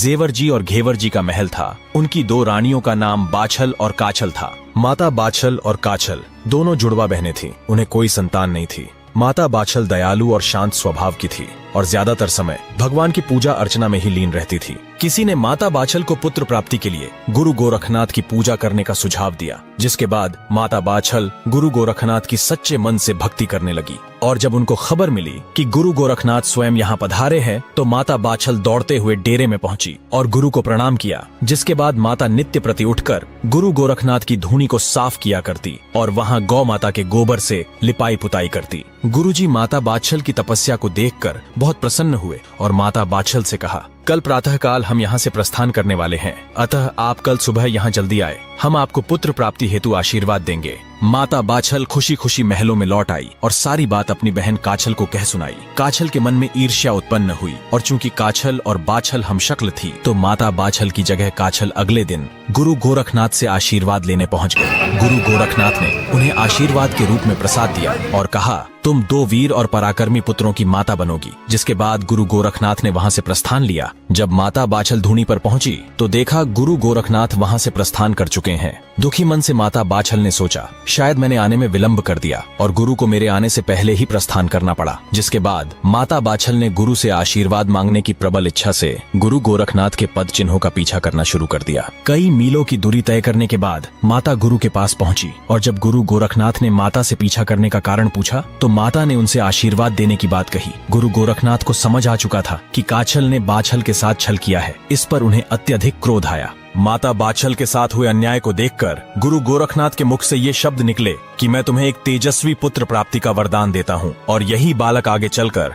जेवर जी और घेवर जी का महल था। उनकी दो रानियों का नाम बाछल और काछल था। माता बाछल और काछल दोनों जुड़वा बहनें थीं। उन्हें कोई संतान नहीं थी। माता बाछल दयालु और शांत स्वभाव की थी और ज्यादातर समय भगवान की पूजा अर्चना में ही लीन रहती थी। किसी ने माता बाछल को पुत्र प्राप्ति के लिए गुरु गोरखनाथ की पूजा करने का सुझाव दिया, जिसके बाद माता बाछल गुरु गोरखनाथ की सच्चे मन से भक्ति करने लगी। और जब उनको खबर मिली कि गुरु गोरखनाथ स्वयं यहाँ पधारे हैं, तो माता बाछल दौड़ते हुए डेरे में पहुंची और गुरु को प्रणाम किया। जिसके बाद माता नित्य प्रति उठकर गुरु गोरखनाथ की धूनी को साफ किया करती और वहाँ गौ माता के गोबर से लिपाई पुताई करती। गुरुजी माता बाछल की तपस्या को देखकर बहुत प्रसन्न हुए और माता बाछल से कहा, कल प्रातःकाल हम यहाँ से प्रस्थान करने वाले हैं, अतः आप कल सुबह यहाँ जल्दी आए। हम आपको पुत्र प्राप्ति हेतु आशीर्वाद देंगे। माता बाछल खुशी खुशी महलों में लौट आई और सारी बात अपनी बहन काछल को कह सुनाई। काछल के मन में ईर्ष्या उत्पन्न हुई और चूंकि काछल और बाछल हमशक्ल थी, तो माता बाछल की जगह काछल अगले दिन गुरु गोरखनाथ से आशीर्वाद लेने पहुंच गए। गुरु गोरखनाथ ने उन्हें आशीर्वाद के रूप में प्रसाद दिया और कहा, तुम दो वीर और पराक्रमी पुत्रों की माता बनोगी। जिसके बाद गुरु गोरखनाथ ने वहां से प्रस्थान लिया। जब माता बाछल धूनी पर पहुंची तो देखा गुरु गोरखनाथ वहां से प्रस्थान कर चुके हैं। दुखी मन से माता बाछल ने सोचा, शायद मैंने आने में विलंब कर दिया और गुरु को मेरे आने से पहले ही प्रस्थान करना पड़ा। जिसके बाद माता बाछल ने गुरु से आशीर्वाद मांगने की प्रबल इच्छा से गुरु गोरखनाथ के पद चिन्हों का पीछा करना शुरू कर दिया। कई मीलों की दूरी तय करने के बाद माता गुरु के पास पहुंची और जब गुरु गोरखनाथ ने माता से पीछा करने का कारण पूछा तो माता ने उनसे आशीर्वाद देने की बात कही। गुरु गोरखनाथ को समझ आ चुका था कि काछल ने बाछल के साथ छल किया है। इस पर उन्हें अत्यधिक क्रोध आया। माता बाछल के साथ हुए अन्याय को देखकर गुरु गोरखनाथ के मुख से ये शब्द निकले कि मैं तुम्हें एक तेजस्वी पुत्र प्राप्ति का वरदान देता हूँ और यही बालक आगे चलकर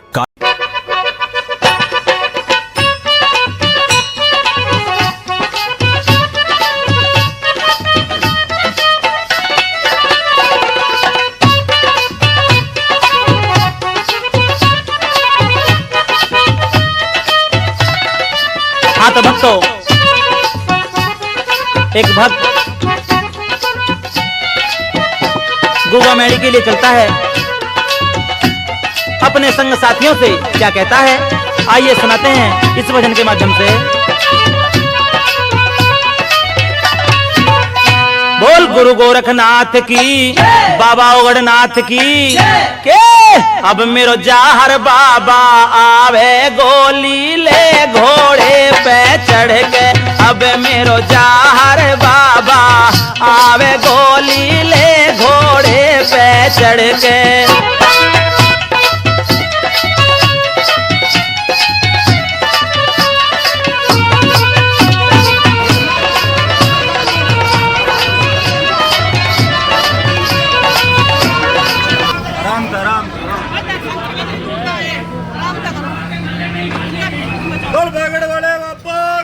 हाँ तो भक्तों, एक भक्त गुगा मेड़ी के लिए चलता है। अपने संग साथियों से क्या कहता है, आइए सुनाते हैं इस भजन के माध्यम से। बोल गुरु गोरखनाथ की, बाबा ओगड़नाथ की के अब मेरो जाहर बाबा आवे गोली ले घोड़े पे चढ़ के। अब मेरो जाहर बाबा आवे गोली ले घोड़े पे चढ़ के। वाले